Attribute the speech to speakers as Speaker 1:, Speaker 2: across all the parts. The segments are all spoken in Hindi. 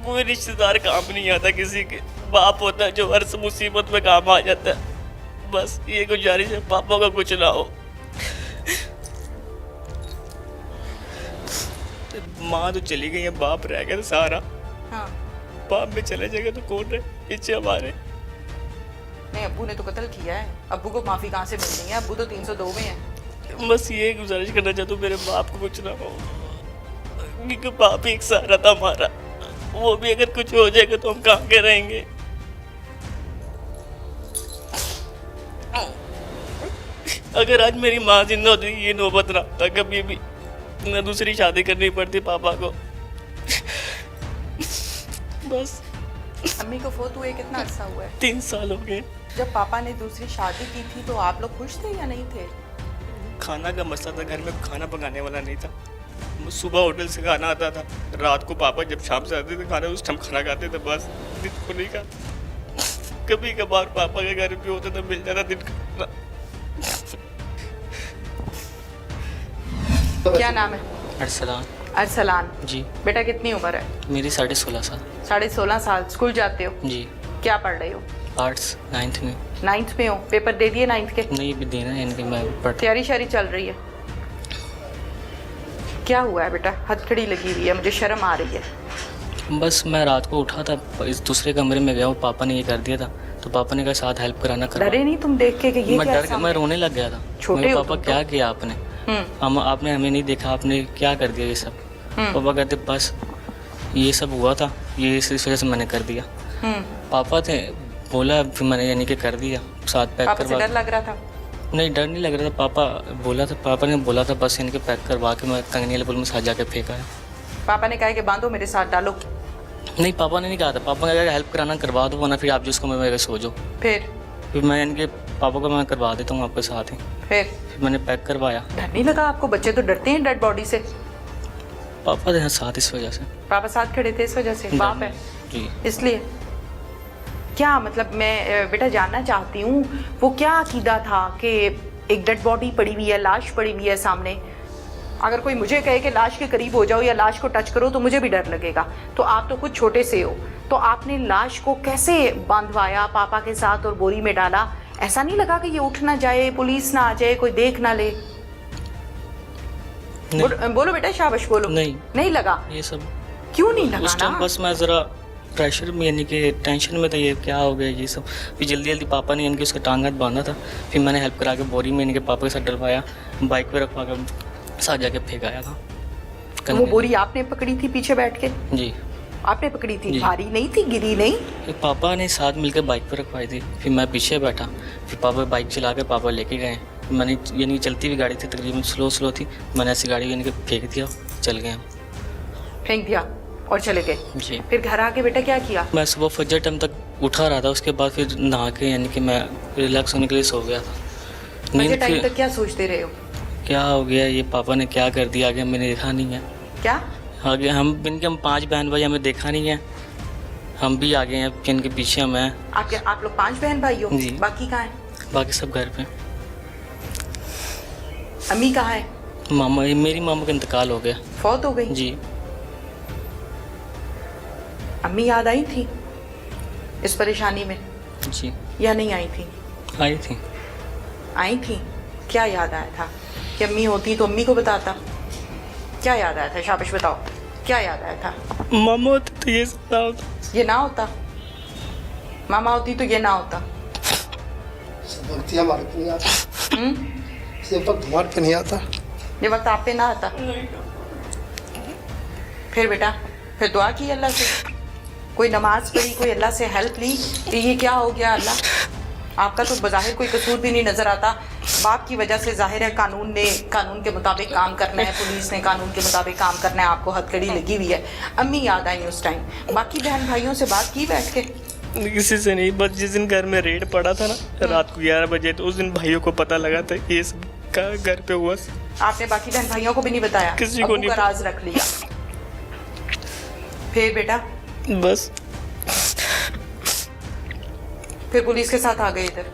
Speaker 1: कोई रिश्तेदार काम नहीं आता, किसी के बाप होता है जो हर मुसीबत में काम आ जाता है। बस ये गुजारिश है, पापा का कुछ ना हो। माँ तो चली गई है, बाप रह गया सहारा।
Speaker 2: हाँ।
Speaker 1: बाप में चले जाएगा तो कौन रहे पीछे हमारे।
Speaker 2: नहीं, अब्बू ने तो कत्ल किया है, अब्बू को माफी कहाँ से मिलनी है? अब्बू तो 302 में है।
Speaker 1: बस ये गुजारिश करना चाहता हूँ मेरे बाप को कुछ ना हो, क्योंकि बाप ही एक सहारा था हमारा। वो भी अगर कुछ हो जाएगा तो हम कहाँ के रहेंगे। अगर आज मेरी माँ जिंदा होती ये नौबत ना था कभी भी, न दूसरी शादी करनी पड़ती पापा को। बस
Speaker 2: अम्मी को फोत हुए कितना अर्सा हुआ है?
Speaker 1: 3 साल हो गए।
Speaker 2: जब पापा ने दूसरी शादी की थी तो आप लोग खुश थे या नहीं थे?
Speaker 1: खाना का मसला था, घर में खाना पकाने वाला नहीं था। सुबह होटल से खाना आता था, रात को पापा जब शाम से आते थे खाना उस टाइम खाना खाते थे, बस दिन को नहीं खाते। कभी कभार पापा के घर पे होता था, मिल जाता दिन का।
Speaker 2: क्या नाम है?
Speaker 3: अरसलान।
Speaker 2: अरसलान
Speaker 3: जी।
Speaker 2: बेटा कितनी उम्र है?
Speaker 3: मेरी 16.5 साल।
Speaker 2: 16.5 साल। स्कूल जाते हो?
Speaker 3: जी।
Speaker 2: क्या पढ़ रहे हो?
Speaker 3: आर्ट्स 9th में।
Speaker 2: 9th में हो? पेपर दे दिए 9th के?
Speaker 3: नहीं भी देना है, इनके मैं पढ़।
Speaker 2: तैयारी शारी चल रही है? क्या हुआ है बेटा? हथकड़ी लगी हुई है, मुझे शर्म आ रही है।
Speaker 3: बस मैं रात को उठा था, इस दूसरे कमरे में गया, वो पापा ने ये कर दिया था, तो पापा ने कहा साथ हेल्प कराना करा।
Speaker 2: डरे नहीं तुम देख के कि ये
Speaker 3: मैं
Speaker 2: क्या?
Speaker 3: डर के मैं रोने लग गया था।
Speaker 2: छोटे
Speaker 3: मेरे
Speaker 2: हो
Speaker 3: पापा
Speaker 2: तुम
Speaker 3: क्या
Speaker 2: तो।
Speaker 3: किया आपने? आपने हमें नहीं देखा, आपने क्या कर दिया ये सब? पापा कहते बस ये सब हुआ था, ये इस वजह से मैंने कर दिया। पापा थे, बोला फिर मैंने यानी कि कर दिया, साथ पैक
Speaker 2: पापा से
Speaker 3: करवा।
Speaker 2: डर लग रहा था?
Speaker 3: नहीं डर नहीं लग रहा था, पापा ने बोला था बस इनके पैक करवा के मैं कंगनी वाले पुल में साथ जाके फेंका है।
Speaker 2: पापा ने कहा कि बांधो मेरे साथ डालो?
Speaker 3: नहीं पापा ने नहीं कहा था, पापा ने कहा हेल्प कराना करवा दो, वरना फिर आप जिसको मैं मेरे सो जाओ।
Speaker 2: फिर
Speaker 3: मैं इनके पापा को मैं करवा देता हूँ आपके साथ ही।
Speaker 2: फिर
Speaker 3: मैंने पैक करवाया।
Speaker 2: डर नहीं लगा आपको? बच्चे तो डरते हैं डेड बॉडी से।
Speaker 3: पापा थे साथ इस वजह से।
Speaker 2: पापा साथ खड़े थे इस वजह से? बाप है
Speaker 3: जी।
Speaker 2: इसलिए क्या मतलब? मैं बेटा जानना चाहती हूँ वो क्या अकीदा था कि एक डेड बॉडी पड़ी हुई है, लाश पड़ी हुई है सामने, अगर कोई मुझे कहे कि लाश के करीब हो जाओ या लाश को टच करो तो मुझे भी डर लगेगा। तो आप तो खुद छोटे से हो, तो आपने लाश को कैसे बांधवाया पापा के साथ और बोरी में डाला? ऐसा नहीं लगा कि ये उठ ना जाए, पुलिस ना आ जाए, कोई देख ना ले? बोलो बेटा, शाबाश बोलो। नहीं लगा?
Speaker 3: ये सब
Speaker 2: क्यों नहीं लगा?
Speaker 3: उस टाइम बस मैं ज़रा प्रेशर में यानी कि टेंशन में था, ये क्या हो गया ये सब। फिर जल्दी जल्दी पापा ने इनके उसका टांग हाथ बांधा था, फिर मैंने हेल्प करा के बोरी में इनके पापा के साथ डलवाया, बाइक पे रखवा कर साथ जाके फेंकाया था।
Speaker 2: तो वो बोरी आपने पकड़ी थी पीछे बैठ के?
Speaker 3: जी।
Speaker 2: आपने पकड़ी थी? भारी नहीं थी? गिरी नहीं?
Speaker 3: पापा ने साथ मिलकर बाइक पर रखवाई थी, फिर मैं पीछे बैठा, फिर पापा बाइक चला के पापा लेके गए। मैंने यानी चलती हुई गाड़ी थी, तकरीबन स्लो थी, मैंने ऐसी गाड़ी यानी कि फेंक दिया, चल गए।
Speaker 2: फेंक दिया और चले गए?
Speaker 3: जी।
Speaker 2: फिर घर आके बेटा क्या किया?
Speaker 3: मैं सुबह फजर टाइम तक उठा रहा था, उसके बाद फिर नहा के यानी कि मैं रिलैक्स होने के लिए सो गया था।
Speaker 2: फजर टाइम तक क्या सोचते रहे हो?
Speaker 3: क्या हो गया, ये पापा ने क्या कर दिया, आगे मैंने देखा नहीं है।
Speaker 2: क्या
Speaker 3: आगे हम 5 बहन भाई, हमें देखा नहीं है, हम भी आगे हैं, इनके पीछे हम हैं।
Speaker 2: आप लोग 5 बहन भाई हो?
Speaker 3: जी।
Speaker 2: बाकी कहाँ है?
Speaker 3: बाकी सब घर पे।
Speaker 2: अम्मी कहाँ है?
Speaker 3: मेरी मामा का इंतकाल हो गया।
Speaker 2: फौत हो गई?
Speaker 3: जी।
Speaker 2: अम्मी याद आई थी इस परेशानी में
Speaker 3: जी।
Speaker 2: या नहीं आई थी?
Speaker 3: आई थी।
Speaker 2: आई थी। क्या याद आया था? कि अम्मी होती तो अम्मी को बताता। क्या याद आया था? शाबाश बताओ, क्या याद आया था?
Speaker 1: मामा होती तो ये सब ना होता।
Speaker 2: ये ना होता? मामा होती तो ये ना होता?
Speaker 4: वक्त हमारे पे नहीं आता। ये वक्त हमारे पे नहीं आता।
Speaker 2: ये वक्त आप पे ना आता? फिर बेटा फिर दुआ की अल्लाह से, कोई नमाज पढ़ी, कोई अल्लाह से हेल्प ली कि ये क्या हो गया अल्लाह? आपका तो बज़ाहिर कोई कसूर भी नहीं नज़र आता, बाप की वजह से जाहिर है कानून के मुताबिक काम करना है, पुलिस ने कानून के मुताबिक काम करना है, आपको हथकड़ी लगी हुई है। अम्मी याद आई उस टाइम? बाकी बहन भाइयों से बात की बैठ के?
Speaker 1: किसी से नहीं, बस जिस दिन घर में रेड पड़ा था ना रात को 11 बजे, तो उस दिन भाइयों को पता लगा था ये सब का घर पे हुआ।
Speaker 2: आपने बाकी बहन भाइयों को भी नहीं बताया?
Speaker 1: किसी को नहीं,
Speaker 2: राज रख लिया। फिर बेटा
Speaker 1: बस
Speaker 2: फिर पुलिस के साथ आ गए इधर?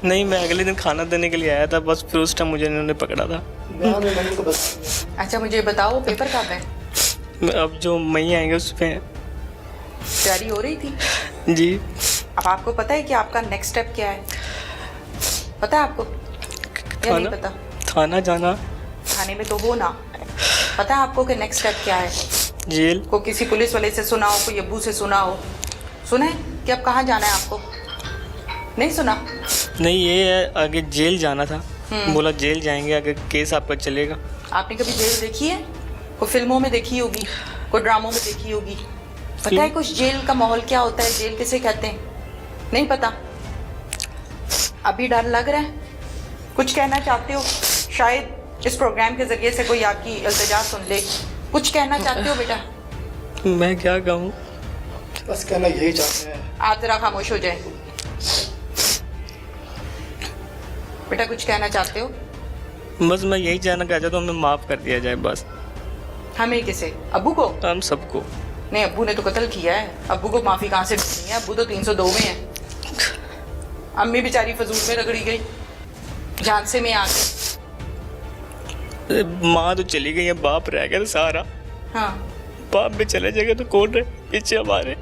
Speaker 1: नहीं, मैं अगले दिन खाना देने के लिए आया था, बस फिर उस टाइम मुझे इन्होंने पकड़ा था।
Speaker 2: अच्छा मुझे बताओ पेपर कब है?
Speaker 1: अब जो मई आएंगे उस पे
Speaker 2: तैयारी हो रही थी।
Speaker 1: जी।
Speaker 2: अब आपको पता है कि आपका नेक्स्ट स्टेप क्या है? पता है आपको या नहीं पता?
Speaker 1: थाना जाना।
Speaker 2: थाने में तो हो ना, पता है आपको कि नेक्स्ट स्टेप क्या है?
Speaker 1: जेल।
Speaker 2: को किसी पुलिस वाले से सुना हो, कोई अब्बू से सुना हो, सुना है कि अब कहाँ जाना है आपको? नहीं सुना?
Speaker 1: नहीं, ये है आगे जेल जाना था। बोला जेल जाएंगे अगर केस आपका चलेगा।
Speaker 2: आपने कभी जेल देखी है? कोई फिल्मों में देखी होगी, कोई ड्रामों में देखी होगी। पता है कुछ जेल का माहौल क्या होता है, जेल किसे कहते हैं? नहीं पता? अभी डर लग रहा है? कुछ कहना चाहते हो? शायद इस प्रोग्राम के जरिए से कोई आपकी इल्तिजा सुन ले। कुछ कहना चाहते हो बेटा?
Speaker 1: मैं क्या कहूँ?
Speaker 4: बस कहना यही चाहते हैं।
Speaker 2: आप जरा खामोश हो जाए। बेटा कुछ कहना चाहते हो?
Speaker 1: बस मैं यही जानना चाहता हूँ, हमें माफ़ कर दिया जाए बस।
Speaker 2: हमें किसे? अब्बू को?
Speaker 1: हम सबको।
Speaker 2: नहीं, अब्बू ने तो कत्ल किया है, अब्बू को माफ़ी कहाँ से मिलनी है? अब्बू तो 302 में है। अम्मी बेचारी फजूल में रगड़ी गई, झांसे में आ गई।
Speaker 1: माँ तो चली गई है, बाप रह गया था सारा।
Speaker 2: हाँ,
Speaker 1: बाप भी चले जाएगा तो कौन रहे पीछे हमारे?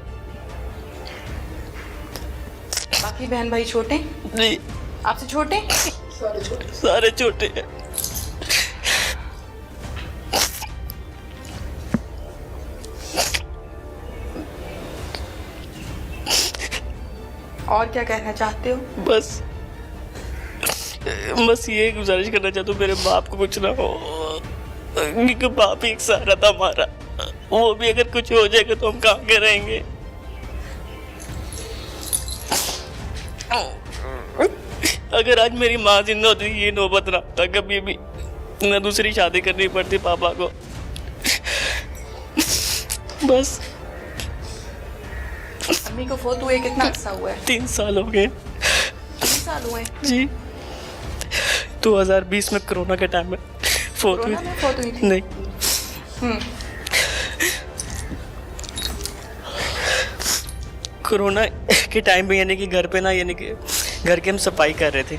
Speaker 2: बाकी बहन भाई छोटे?
Speaker 1: नहीं,
Speaker 2: आपसे छोटे?
Speaker 1: सारे छोटे हैं।
Speaker 2: और क्या कहना चाहते हो?
Speaker 1: बस ये गुजारिश करना चाहता हूँ, मेरे बाप को कुछ ना हो, क्योंकि बाप ही एक सहारा था हमारा। वो भी अगर कुछ हो जाएगा तो हम कहाँ के रहेंगे? अगर आज मेरी माँ जिंदा होती ये नौबत ना था कभी भी, ना दूसरी शादी करनी पड़ती पापा को। बस
Speaker 2: अम्मी को फोत हुए कितना अर्सा हुआ है?
Speaker 1: 3 साल हो गए।
Speaker 2: 3 साल हुए?
Speaker 1: जी। 2020 में कोरोना के टाइम में फोत हुई।
Speaker 2: कोरोना में फोत हुई थी?
Speaker 1: नहीं। कोरोना के टाइम पे यानी कि घर पे ना, यानी कि घर के हम सफाई कर रहे थे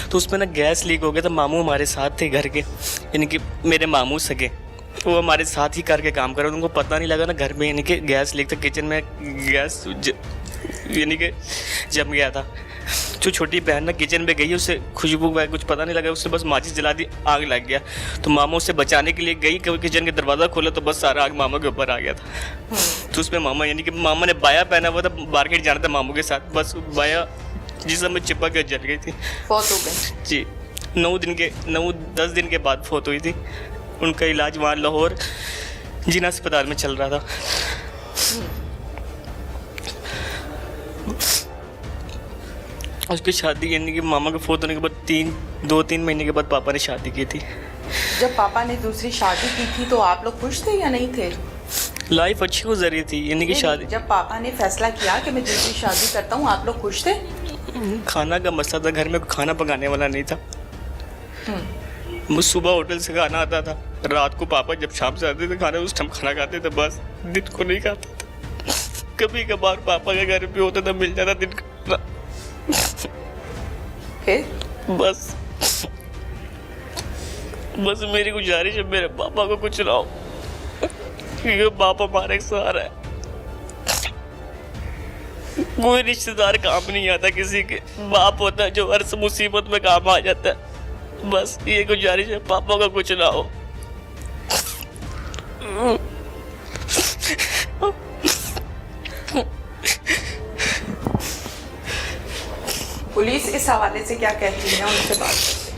Speaker 1: तो उसमें ना गैस लीक हो गया था। मामू हमारे साथ थे घर के, यानी कि मेरे मामू सगे, वो हमारे साथ ही करके काम कर रहे थे। उनको पता नहीं लगा ना घर में, यानी कि गैस लीक था, किचन में गैस यानी कि जम गया था। जो छोटी बहन ना किचन में गई, उससे खुशबू का कुछ पता नहीं लगा, उसने बस माचिस जला दी, आग लग गया। तो मामा उससे बचाने के लिए गई, किचन का दरवाज़ा खोला तो बस सारा आग मामा के ऊपर आ गया था। तो उसमें मामा, यानी कि मामा ने बाया पहना हुआ था, मार्केट जाना था मामू के साथ, बस बाया जिसमें चिपक के जल गई थी।
Speaker 2: फोत हो गई?
Speaker 1: जी। 9-10 दिन के बाद फोत हुई थी। उनका इलाज वहाँ लाहौर जिना अस्पताल में चल रहा था। उसकी शादी यानी कि मामा के फोत होने के बाद 2-3 महीने के बाद पापा ने शादी की थी।
Speaker 2: जब पापा ने दूसरी शादी की थी तो आप लोग खुश थे या नहीं थे?
Speaker 1: लाइफ अच्छी गुजरी थी, यानी कि शादी।
Speaker 2: जब पापा ने फैसला किया कि मैं दूसरी शादी करता हूँ, आप लोग खुश थे?
Speaker 1: खाना का मसला था, घर में खाना पकाने वाला नहीं था। मुझे सुबह होटल से खाना आता था, रात को पापा जब शाम से आते थे खाना उस टाइम खाना खाते थे, बस दिन को नहीं खाते थे। कभी कभार पापा के घर पे होता था, मिल जाता दिन का। बस मेरी गुजारिश है, मेरे पापा को कुछ ना हो, क्योंकि बाप हमारे सहारा है। कोई रिश्तेदार काम नहीं आता, किसी के बाप होता है जो हर मुसीबत में काम आ जाता है। बस ये गुजारिश है, पापा का कुछ ना हो।
Speaker 2: पुलिस इस हवाले से क्या कहती है, उनसे बात करते हैं।